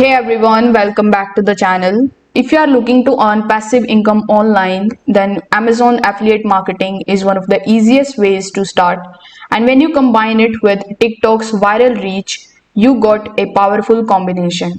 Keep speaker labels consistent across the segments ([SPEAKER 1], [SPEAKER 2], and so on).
[SPEAKER 1] Hey everyone, welcome back to the channel. If you are looking to earn passive income online, then Amazon affiliate marketing is one of the easiest ways to start. And when you combine it with TikTok's viral reach, you got a powerful combination.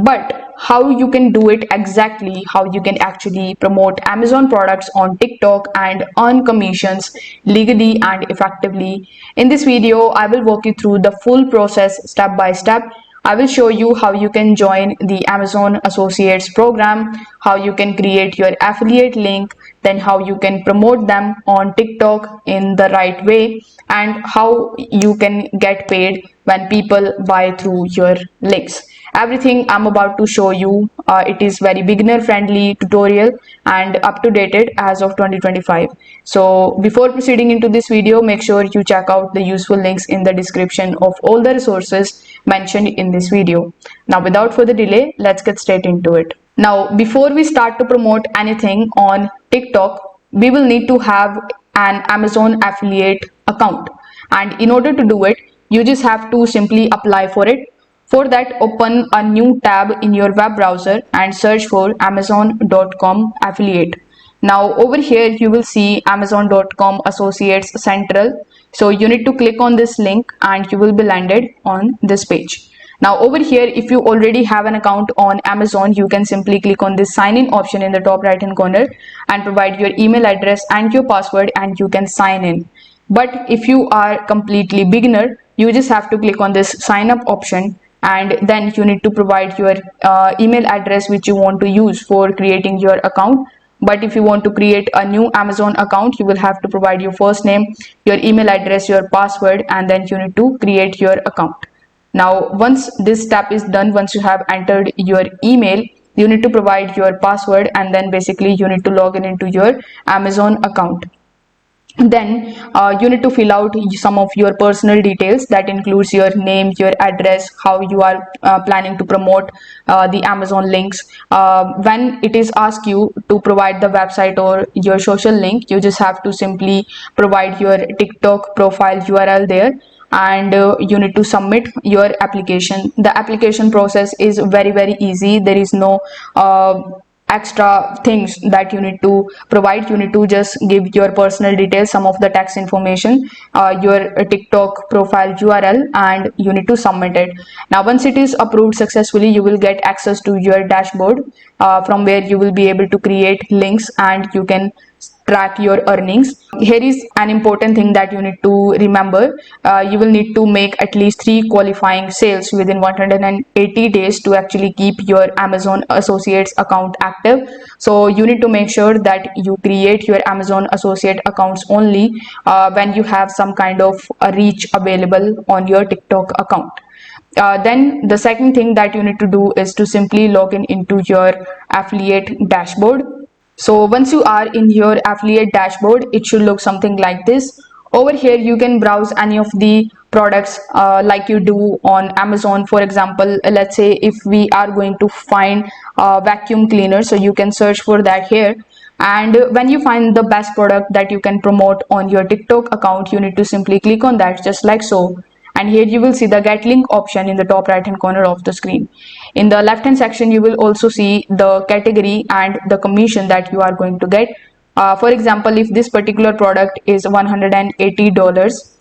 [SPEAKER 1] But how you can do it exactly, how you can actually promote Amazon products on TikTok and earn commissions legally and effectively. In this video, I will walk you through the full process step by step. I will show you how you can join the Amazon Associates program, how you can create your affiliate link, then how you can promote them on TikTok in the right way, and how you can get paid when people buy through your links. Everything I'm about to show you, it is very beginner friendly tutorial and up to date as of 2025. So before proceeding into this video, make sure you check out the useful links in the description of all the resources mentioned in this video. Now without further delay, let's get straight into it. Now before we start to promote anything on TikTok, we will need to have an Amazon affiliate account, and in order to do it, you just have to simply apply for it. For that, open a new tab in your web browser and search for amazon.com affiliate. Now over here you will see amazon.com associates central. So you need to click on this link and you will be landed on this page. Now over here, if you already have an account on Amazon, you can simply click on this sign in option in the top right hand corner and provide your email address and your password and you can sign in. But if you are completely beginner, you just have to click on this sign up option, and then you need to provide your email address which you want to use for creating your account. But if you want to create a new Amazon account, you will have to provide your first name, your email address, your password, and then you need to create your account. Now once this step is done, once you have entered your email, you need to provide your password, and then basically you need to log in into your Amazon account. Then you need to fill out some of your personal details. That includes your name, your address, how you are planning to promote the Amazon links. When it is asked you to provide the website or your social link, you just have to simply provide your TikTok profile URL there, and you need to submit your application. The application process is very easy. There is no extra things that you need to provide. You need to just give your personal details, some of the tax information, your TikTok profile URL, and you need to submit it. Now once it is approved successfully, you will get access to your dashboard, from where you will be able to create links and you can track your earnings. Here is an important thing that you need to remember. You will need to make at least 3 qualifying sales within 180 days to actually keep your Amazon Associates account active. So you need to make sure that you create your Amazon Associate accounts only when you have some kind of a reach available on your TikTok account. Then the second thing that you need to do is to simply log in into your affiliate dashboard. So once you are in your affiliate dashboard, it should look something like this. Over here you can browse any of the products like you do on Amazon. For example, let's say if we are going to find vacuum cleaner, so you can search for that here, and when you find the best product that you can promote on your TikTok account, you need to simply click on that just like so. And here you will see the get link option in the top right hand corner of the screen. In the left hand section, you will also see the category and the commission that you are going to get. For example, if this particular product is $180,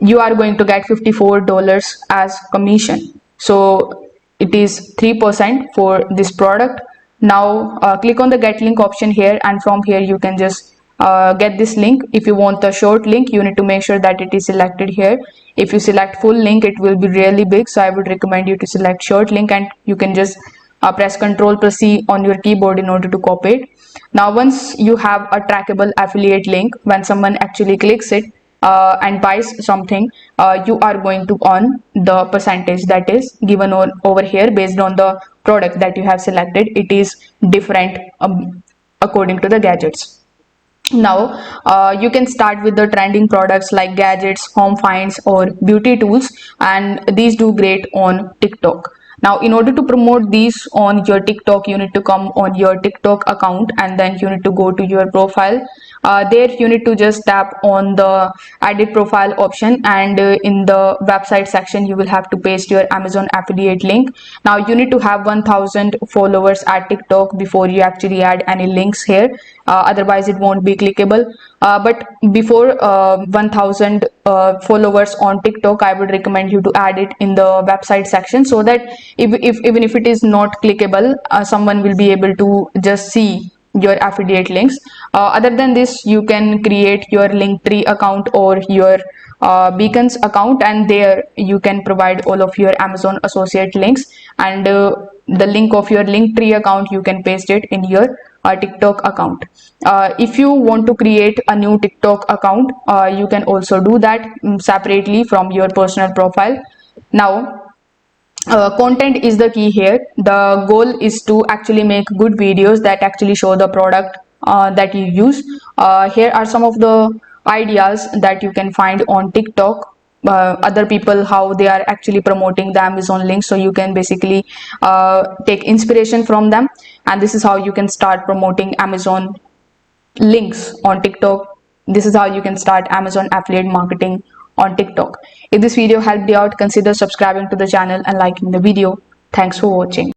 [SPEAKER 1] you are going to get $54 as commission. So it is 3% for this product. Now click on the get link option here, and from here you can just get this link. If you want the short link, you need to make sure that it is selected here. If you select full link, it will be really big, so I would recommend you to select short link, and you can just press Ctrl+C on your keyboard in order to copy it. Now once you have a trackable affiliate link, when someone actually clicks it and buys something, you are going to earn the percentage that is given on over here based on the product that you have selected. It is different according to the gadgets. Now you can start with the trending products like gadgets, home finds, or beauty tools, and these do great on TikTok. Now in order to promote these on your TikTok, you need to come on your TikTok account, and then you need to go to your profile. There you need to just tap on the edit profile option, and in the website section you will have to paste your Amazon affiliate link. Now you need to have 1000 followers at TikTok before you actually add any links here, otherwise it won't be clickable. But before 1000 followers on TikTok, I would recommend you to add it in the website section, so that even if it is not clickable, someone will be able to just see your affiliate links. Other than this, you can create your Linktree account or your Beacons account, and there you can provide all of your Amazon associate links, and the link of your Linktree account you can paste it in your TikTok account. If you want to create a new TikTok account, you can also do that separately from your personal profile. Now content is the key here. The goal is to actually make good videos that actually show the product that you use. Here are some of the ideas that you can find on TikTok. Other people, how they are actually promoting the Amazon link, so you can basically take inspiration from them, and this is how you can start promoting Amazon links on TikTok. This is how you can start Amazon affiliate marketing on TikTok. If this video helped you out, consider subscribing to the channel and liking the video. Thanks for watching.